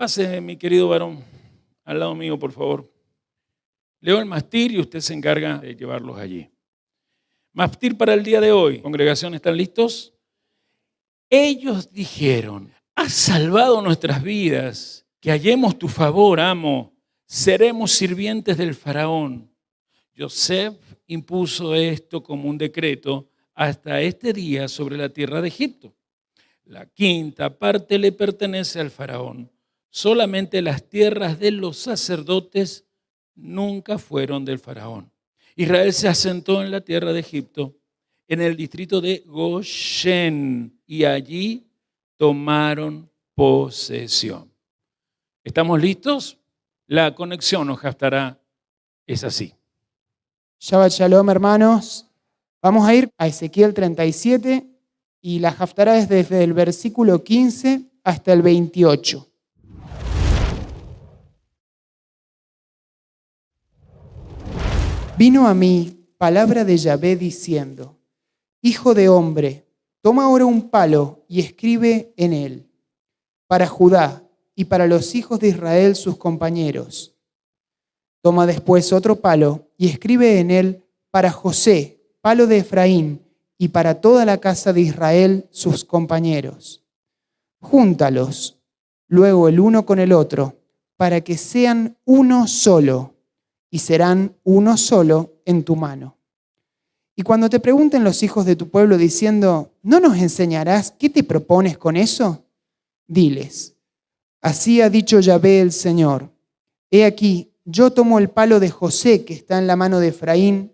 Pase, mi querido varón, al lado mío, por favor. Leo el mastir y usted se encarga de llevarlos allí. Mastir para el día de hoy. Congregación, ¿están listos? Ellos dijeron: has salvado nuestras vidas, que hallemos tu favor, amo. Seremos sirvientes del faraón. Yosef impuso esto como un decreto hasta este día sobre la tierra de Egipto. La quinta parte le pertenece al faraón. Solamente las tierras de los sacerdotes nunca fueron del faraón. Israel se asentó en la tierra de Egipto, en el distrito de Goshen, y allí tomaron posesión. ¿Estamos listos? La conexión nos gastará, es así. Shabbat Shalom, hermanos. Vamos a ir a Ezequiel 37 y la haftará es desde el versículo 15 hasta el 28. Vino a mí palabra de Yahvé diciendo: Hijo de hombre, toma ahora un palo y escribe en él, para Judá y para los hijos de Israel sus compañeros. Toma después otro palo y escribe en él, para José, palo de Efraín, y para toda la casa de Israel sus compañeros. Júntalos luego el uno con el otro, para que sean uno solo, y serán uno solo en tu mano. Y cuando te pregunten los hijos de tu pueblo diciendo: ¿no nos enseñarás qué te propones con eso? Diles: así ha dicho Yahvé el Señor. He aquí, yo tomo el palo de José que está en la mano de Efraín,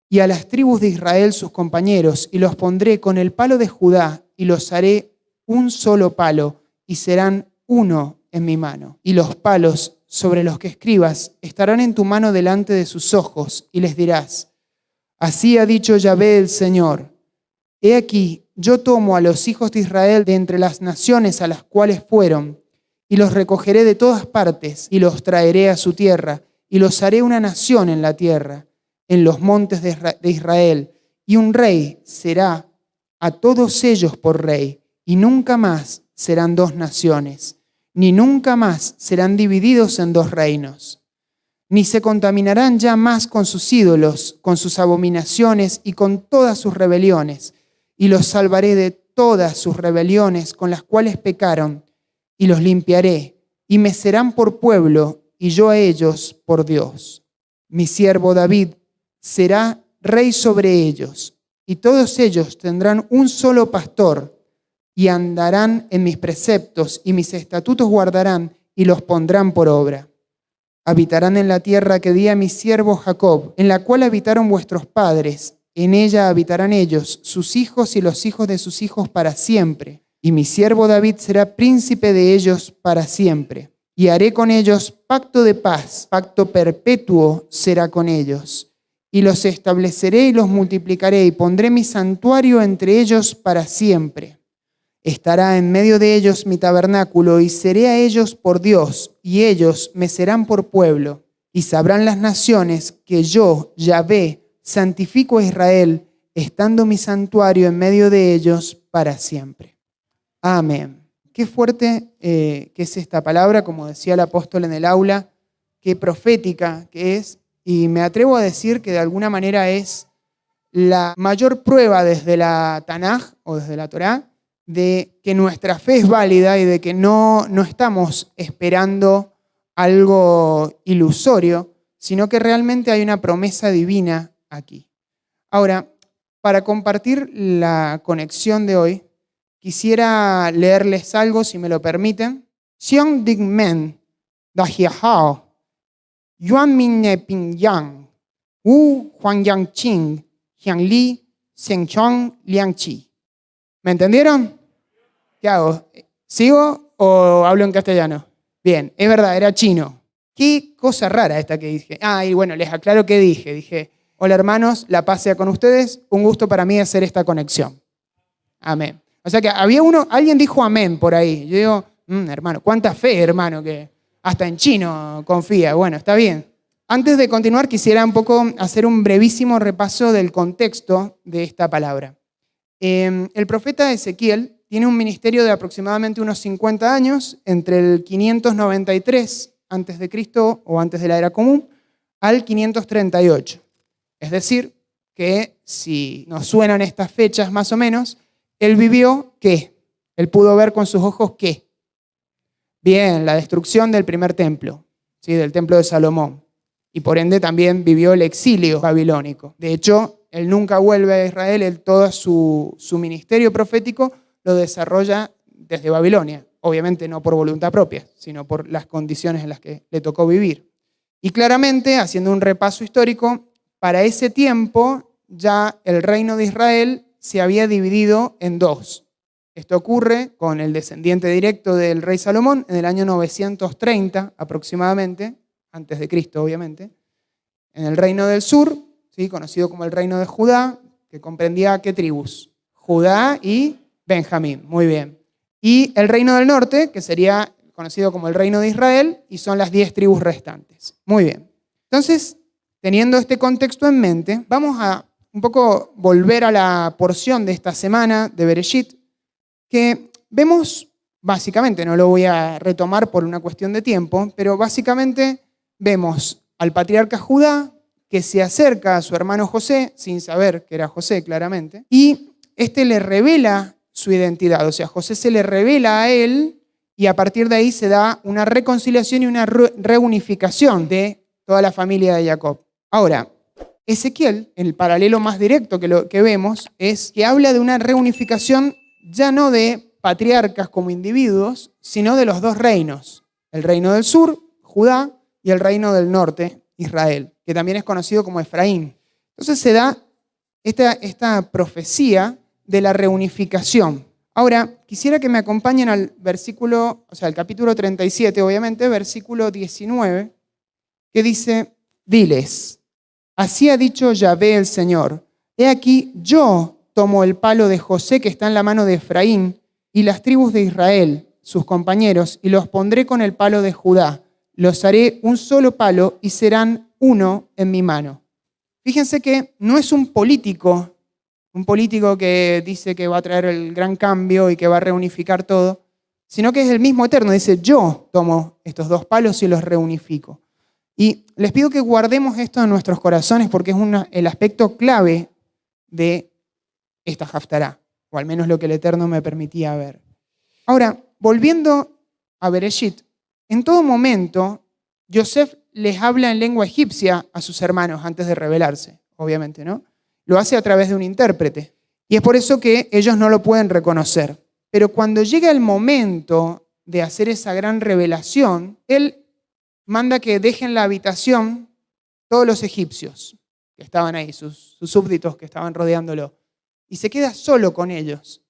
y a las tribus de Israel sus compañeros, y los pondré con el palo de Judá, y los haré un solo palo, y serán uno en mi mano. Y los palos sobre los que escribas estarán en tu mano delante de sus ojos, y les dirás: así ha dicho Yahvé el Señor. He aquí, yo tomo a los hijos de Israel de entre las naciones a las cuales fueron, y los recogeré de todas partes, y los traeré a su tierra, y los haré una nación en la tierra, en los montes de Israel, y un rey será a todos ellos por rey, y nunca más serán dos naciones, ni nunca más serán divididos en dos reinos. Ni se contaminarán ya más con sus ídolos, con sus abominaciones y con todas sus rebeliones, y los salvaré de todas sus rebeliones con las cuales pecaron, y los limpiaré, y me serán por pueblo, y yo a ellos por Dios. Mi siervo David será rey sobre ellos, y todos ellos tendrán un solo pastor, y andarán en mis preceptos, y mis estatutos guardarán, y los pondrán por obra. Habitarán en la tierra que di a mi siervo Jacob, en la cual habitaron vuestros padres. En ella habitarán ellos, sus hijos y los hijos de sus hijos para siempre. Y mi siervo David será príncipe de ellos para siempre. Y haré con ellos pacto de paz, pacto perpetuo será con ellos. Y los estableceré y los multiplicaré, y pondré mi santuario entre ellos para siempre. Estará en medio de ellos mi tabernáculo, y seré a ellos por Dios, y ellos me serán por pueblo. Y sabrán las naciones que yo, Yahvé, santifico a Israel, estando mi santuario en medio de ellos para siempre. Amén. Qué fuerte que es esta palabra, como decía el apóstol en el aula, qué profética que es, y me atrevo a decir que de alguna manera es la mayor prueba desde la Tanaj o desde la Torá de que nuestra fe es válida y de que no estamos esperando algo ilusorio, sino que realmente hay una promesa divina aquí. Ahora, para compartir la conexión de hoy, quisiera leerles algo, si me lo permiten. Xiong Dig Men, Da Hiahao, Yuan Min Ne Ping Yang, Wu Huang Yang Qing, Hiang Li, Seng Chong Liang Chi. ¿Me entendieron? ¿Qué hago? ¿Sigo o hablo en castellano? Bien, es verdad, era chino. Qué cosa rara esta que dije. Y bueno, les aclaro qué dije. Dije: hola hermanos, la paz sea con ustedes. Un gusto para mí hacer esta conexión. Amén. O sea que alguien dijo amén por ahí. Yo digo, hermano, cuánta fe, hermano, que hasta en chino confía. Bueno, está bien. Antes de continuar, quisiera un poco hacer un brevísimo repaso del contexto de esta palabra. El profeta Ezequiel tiene un ministerio de aproximadamente unos 50 años, entre el 593 a.C. o antes de la era común, al 538. Es decir, que si nos suenan estas fechas más o menos, él vivió ¿qué? Él pudo ver con sus ojos ¿qué? Bien, la destrucción del primer templo, ¿sí? Del templo de Salomón. Y por ende también vivió el exilio babilónico. De hecho, él nunca vuelve a Israel, él todo su ministerio profético lo desarrolla desde Babilonia. Obviamente no por voluntad propia, sino por las condiciones en las que le tocó vivir. Y claramente, haciendo un repaso histórico, para ese tiempo ya el reino de Israel se había dividido en dos. Esto ocurre con el descendiente directo del rey Salomón en el año 930 aproximadamente, antes de Cristo obviamente, en el reino del sur, ¿sí? Conocido como el reino de Judá, que comprendía ¿qué tribus? Judá y Benjamín, muy bien. Y el reino del norte, que sería conocido como el reino de Israel, y son las 10 tribus restantes. Muy bien. Entonces, teniendo este contexto en mente, vamos a un poco volver a la porción de esta semana de Bereshit, que vemos, básicamente, no lo voy a retomar por una cuestión de tiempo, pero básicamente vemos al patriarca Judá que se acerca a su hermano José, sin saber que era José claramente, y este le revela su identidad, o sea, José se le revela a él y a partir de ahí se da una reconciliación y una reunificación de toda la familia de Jacob. Ahora, Ezequiel, el paralelo más directo que vemos, es que habla de una reunificación ya no de patriarcas como individuos, sino de los dos reinos, el reino del sur, Judá, y el reino del norte, Israel, que también es conocido como Efraín. Entonces se da esta profecía de la reunificación. Ahora, quisiera que me acompañen al versículo, o sea, al capítulo 37, obviamente, versículo 19, que dice, diles, así ha dicho Yahvé el Señor, he aquí yo tomo el palo de José que está en la mano de Efraín y las tribus de Israel, sus compañeros, y los pondré con el palo de Judá. Los haré un solo palo y serán uno en mi mano. Fíjense que no es un político que dice que va a traer el gran cambio y que va a reunificar todo, sino que es el mismo Eterno. Dice, yo tomo estos dos palos y los reunifico. Y les pido que guardemos esto en nuestros corazones porque es el aspecto clave de esta Haftará, o al menos lo que el Eterno me permitía ver. Ahora, volviendo a Bereshit, en todo momento, Yosef les habla en lengua egipcia a sus hermanos antes de rebelarse, obviamente, ¿no? Lo hace a través de un intérprete. Y es por eso que ellos no lo pueden reconocer. Pero cuando llega el momento de hacer esa gran revelación, él manda que dejen la habitación todos los egipcios que estaban ahí, sus súbditos que estaban rodeándolo. Y se queda solo con ellos.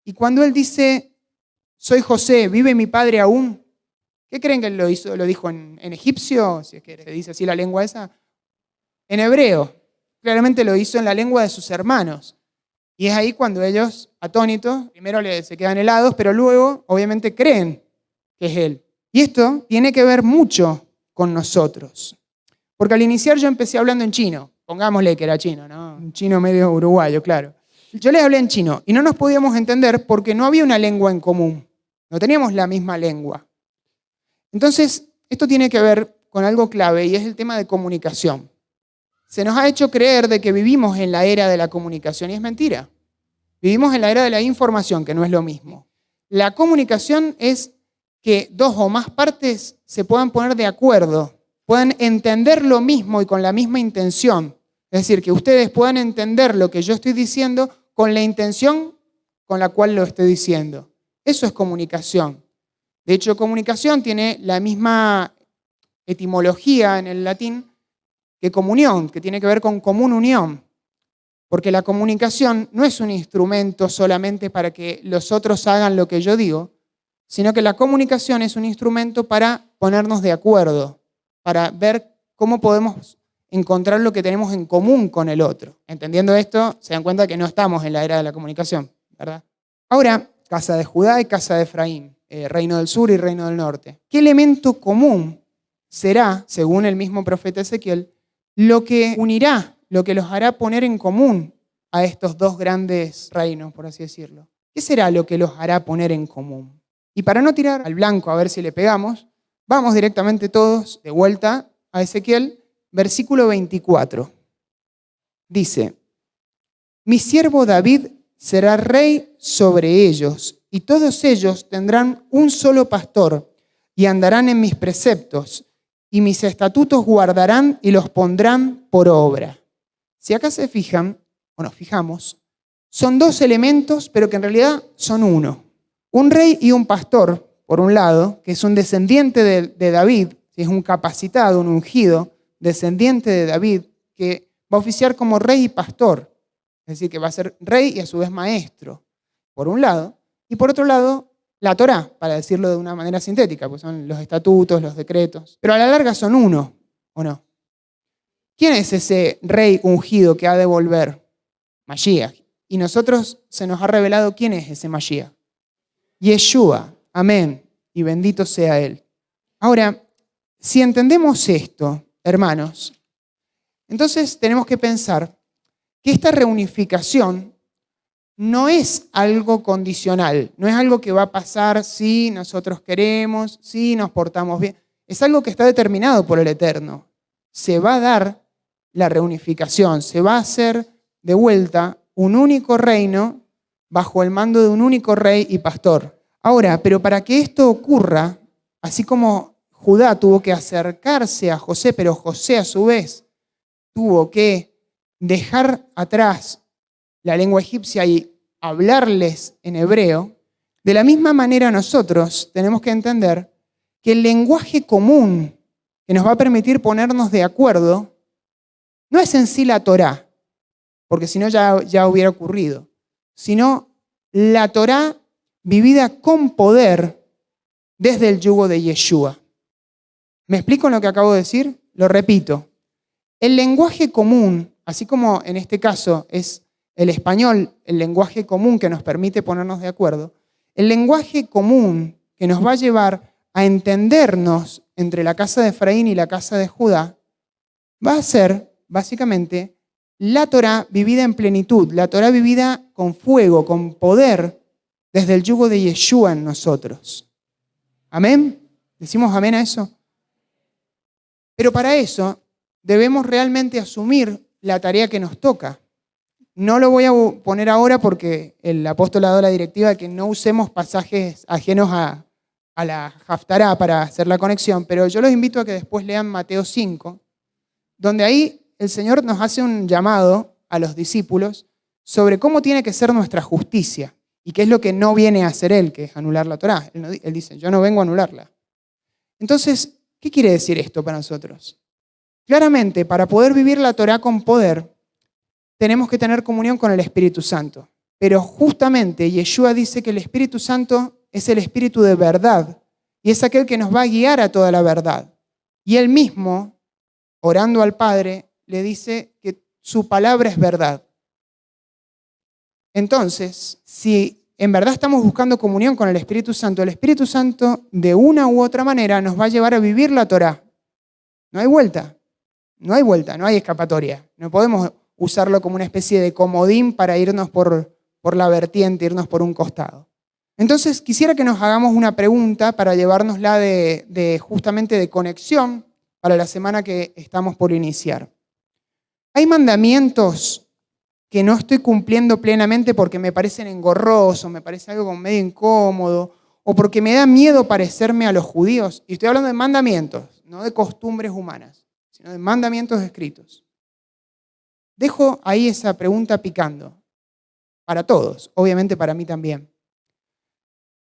Y cuando él dice, soy José, ¿vive mi padre aún? ¿Qué creen que él lo hizo? ¿Lo dijo en egipcio? Si es que se dice así la lengua esa. En hebreo. Claramente lo hizo en la lengua de sus hermanos. Y es ahí cuando ellos, atónitos, primero se quedan helados, pero luego, obviamente, creen que es él. Y esto tiene que ver mucho con nosotros. Porque al iniciar yo empecé hablando en chino. Pongámosle que era chino, ¿no? Un chino medio uruguayo, claro. Yo les hablé en chino y no nos podíamos entender porque no había una lengua en común. No teníamos la misma lengua. Entonces, esto tiene que ver con algo clave y es el tema de comunicación. Se nos ha hecho creer de que vivimos en la era de la comunicación y es mentira. Vivimos en la era de la información, que no es lo mismo. La comunicación es que dos o más partes se puedan poner de acuerdo, puedan entender lo mismo y con la misma intención. Es decir, que ustedes puedan entender lo que yo estoy diciendo con la intención con la cual lo estoy diciendo. Eso es comunicación. De hecho, comunicación tiene la misma etimología en el latín que comunión, que tiene que ver con común unión. Porque la comunicación no es un instrumento solamente para que los otros hagan lo que yo digo, sino que la comunicación es un instrumento para ponernos de acuerdo, para ver cómo podemos encontrar lo que tenemos en común con el otro. Entendiendo esto, se dan cuenta que no estamos en la era de la comunicación, ¿verdad? Ahora, casa de Judá y casa de Efraín, reino del sur y reino del norte. ¿Qué elemento común será, según el mismo profeta Ezequiel, lo que unirá, lo que los hará poner en común a estos dos grandes reinos, por así decirlo? ¿qué será lo que los hará poner en común? Y para no tirar al blanco a ver si le pegamos, vamos directamente todos de vuelta a Ezequiel, versículo 24. Dice, mi siervo David será rey sobre ellos, y todos ellos tendrán un solo pastor, y andarán en mis preceptos, y mis estatutos guardarán y los pondrán por obra. Si acá se fijan, o nos fijamos, son dos elementos, pero que en realidad son uno. Un rey y un pastor, por un lado, que es un descendiente de David, es un capacitado, un ungido, descendiente de David, que va a oficiar como rey y pastor. Es decir, que va a ser rey y a su vez maestro, por un lado. Y por otro lado, la Torá, para decirlo de una manera sintética, pues son los estatutos, los decretos. Pero a la larga son uno, ¿o no? ¿Quién es ese rey ungido que ha de volver? Mashiach. Y nosotros se nos ha revelado quién es ese Mashiach. Yeshua. Amén. Y bendito sea Él. Ahora, si entendemos esto, hermanos, entonces tenemos que pensar que esta reunificación no es algo condicional, no es algo que va a pasar si nosotros queremos, si nos portamos bien. Es algo que está determinado por el Eterno. Se va a dar la reunificación, se va a hacer de vuelta un único reino bajo el mando de un único rey y pastor. Ahora, pero para que esto ocurra, así como Judá tuvo que acercarse a José, pero José a su vez tuvo que dejar atrás la lengua egipcia y hablarles en hebreo, de la misma manera nosotros tenemos que entender que el lenguaje común que nos va a permitir ponernos de acuerdo no es en sí la Torá, porque si no ya hubiera ocurrido, sino la Torá vivida con poder desde el yugo de Yeshua. ¿Me explico en lo que acabo de decir? Lo repito. El lenguaje común, así como en este caso es el español, el lenguaje común que nos permite ponernos de acuerdo, el lenguaje común que nos va a llevar a entendernos entre la casa de Efraín y la casa de Judá, va a ser básicamente la Torá vivida en plenitud, la Torá vivida con fuego, con poder, desde el yugo de Yeshua en nosotros. ¿Amén? ¿Decimos amén a eso? Pero para eso debemos realmente asumir la tarea que nos toca. No lo voy a poner ahora porque el apóstol ha dado la directiva de que no usemos pasajes ajenos a la Haftará para hacer la conexión, pero yo los invito a que después lean Mateo 5, donde ahí el Señor nos hace un llamado a los discípulos sobre cómo tiene que ser nuestra justicia y qué es lo que no viene a hacer Él, que es anular la Torá. Él dice, yo no vengo a anularla. Entonces, ¿qué quiere decir esto para nosotros? Claramente, para poder vivir la Torá con poder, tenemos que tener comunión con el Espíritu Santo. Pero justamente Yeshua dice que el Espíritu Santo es el Espíritu de verdad y es aquel que nos va a guiar a toda la verdad. Y Él mismo, orando al Padre, le dice que su palabra es verdad. Entonces, si en verdad estamos buscando comunión con el Espíritu Santo de una u otra manera nos va a llevar a vivir la Torá. No hay vuelta, no hay escapatoria. No podemos usarlo como una especie de comodín para irnos por la vertiente, irnos por un costado. Entonces, quisiera que nos hagamos una pregunta para llevárnosla justamente de conexión para la semana que estamos por iniciar. ¿Hay mandamientos que no estoy cumpliendo plenamente porque me parecen engorrosos, me parece algo como medio incómodo, o porque me da miedo parecerme a los judíos? Y estoy hablando de mandamientos, no de costumbres humanas, sino de mandamientos escritos. Dejo ahí esa pregunta picando, para todos, obviamente para mí también.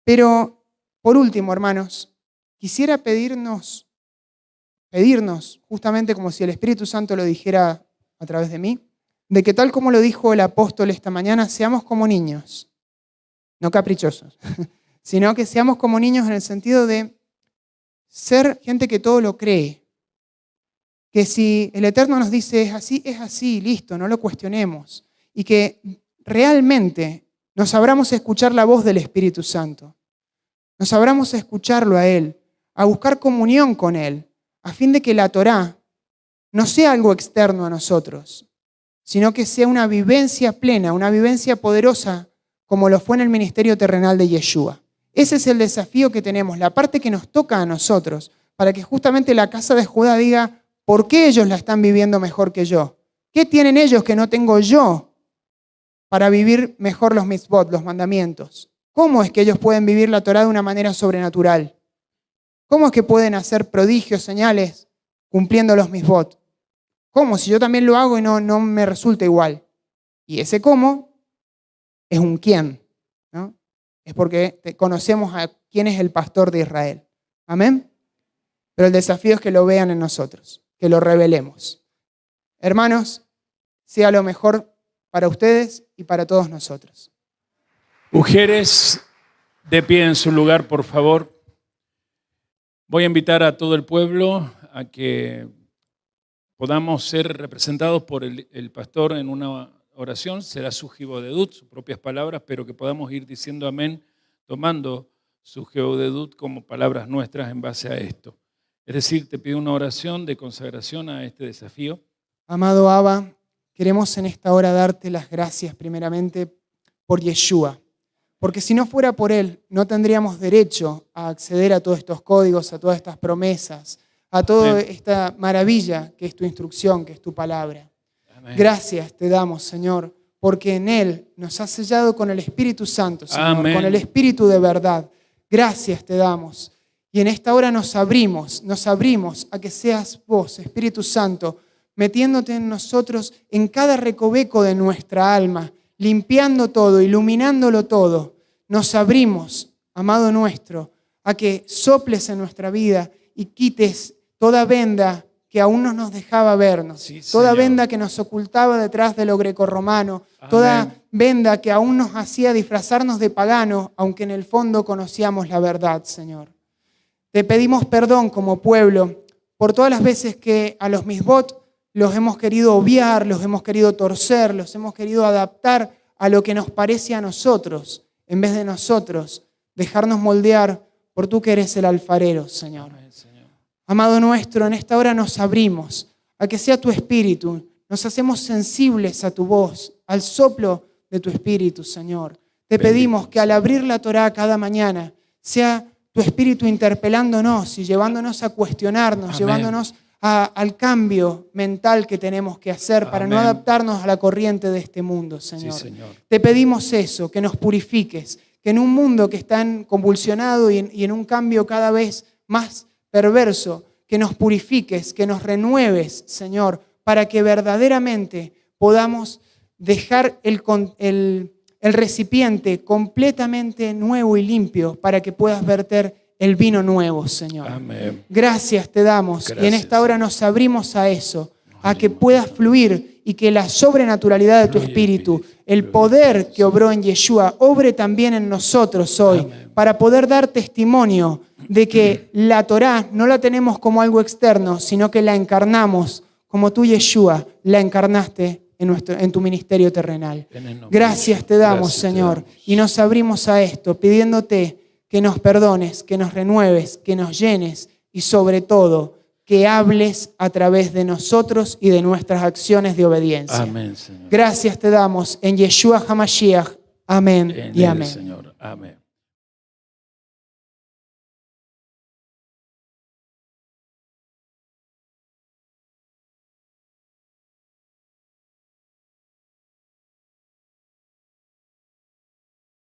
Pero, por último, hermanos, quisiera pedirnos, justamente como si el Espíritu Santo lo dijera a través de mí, de que tal como lo dijo el apóstol esta mañana, seamos como niños, no caprichosos, sino que seamos como niños en el sentido de ser gente que todo lo cree. Que si el Eterno nos dice es así, listo, no lo cuestionemos. Y que realmente nos sabramos escuchar la voz del Espíritu Santo. Nos sabramos escucharlo a Él, a buscar comunión con Él, a fin de que la Torá no sea algo externo a nosotros, sino que sea una vivencia plena, una vivencia poderosa como lo fue en el ministerio terrenal de Yeshua. Ese es el desafío que tenemos, la parte que nos toca a nosotros, para que justamente la casa de Judá diga, ¿por qué ellos la están viviendo mejor que yo? ¿Qué tienen ellos que no tengo yo para vivir mejor los mitzvot, los mandamientos? ¿Cómo es que ellos pueden vivir la Torá de una manera sobrenatural? ¿Cómo es que pueden hacer prodigios, señales, cumpliendo los mitzvot? ¿Cómo? Si yo también lo hago y no me resulta igual. Y ese cómo es un quién, ¿no? Es porque conocemos a quién es el pastor de Israel. Amén. Pero el desafío es que lo vean en nosotros, que lo revelemos. Hermanos, sea lo mejor para ustedes y para todos nosotros. Mujeres, de pie en su lugar, por favor. Voy a invitar a todo el pueblo a que podamos ser representados por el pastor en una oración. Será su Jibodedut, sus propias palabras, pero que podamos ir diciendo amén, tomando su Jibodedut como palabras nuestras en base a esto. Es decir, te pido una oración de consagración a este desafío. Amado Abba, queremos en esta hora darte las gracias primeramente por Yeshua, porque si no fuera por Él, no tendríamos derecho a acceder a todos estos códigos, a todas estas promesas, a toda esta maravilla que es tu instrucción, que es tu palabra. Amén. Gracias te damos, Señor, porque en Él nos has sellado con el Espíritu Santo, Señor, Amén. con el Espíritu de verdad. Gracias te damos. Y en esta hora nos abrimos a que seas vos, Espíritu Santo, metiéndote en nosotros en cada recoveco de nuestra alma, limpiando todo, iluminándolo todo. Nos abrimos, amado nuestro, a que soples en nuestra vida y quites toda venda que aún no nos dejaba vernos, Sí, toda Señor. venda que nos ocultaba detrás de lo grecorromano, Amén. toda venda que aún nos hacía disfrazarnos de pagano, aunque en el fondo conocíamos la verdad, Señor. Te pedimos perdón como pueblo por todas las veces que a los mitzvot los hemos querido obviar, los hemos querido torcer, los hemos querido adaptar a lo que nos parece a nosotros, en vez de nosotros dejarnos moldear por tú que eres el alfarero, Señor. Amén, Señor. Amado nuestro, en esta hora nos abrimos a que sea tu espíritu, nos hacemos sensibles a tu voz, al soplo de tu espíritu, Señor. Te pedimos que al abrir la Torá cada mañana sea tu espíritu interpelándonos y llevándonos a cuestionarnos, Amén. llevándonos al cambio mental que tenemos que hacer para no Amén. adaptarnos a la corriente de este mundo, Señor. Sí, Señor. Te pedimos eso, que nos purifiques, que en un mundo que está convulsionado y en un cambio cada vez más perverso, que nos purifiques, que nos renueves, Señor, para que verdaderamente podamos dejar el recipiente completamente nuevo y limpio para que puedas verter el vino nuevo, Señor. Amén. Gracias te damos y en Gracias, esta hora nos abrimos a eso, a que puedas fluir y que la sobrenaturalidad de tu Fluye, espíritu, Espíritu, el fluye, poder Espíritu. que obró en Yeshua, obre también en nosotros hoy, Amén. para poder dar testimonio de que la Torá no la tenemos como algo externo, sino que la encarnamos como tú, Yeshua, la encarnaste en tu ministerio terrenal. En el nombre Gracias de te Jesús. damos, Gracias te Señor, damos. y nos abrimos a esto, pidiéndote que nos perdones, que nos renueves, que nos llenes y sobre todo que hables a través de nosotros y de nuestras acciones de obediencia. Amén, Señor. Gracias te damos en Yeshua HaMashiach. Amén En y él, amén. Señor. Amén.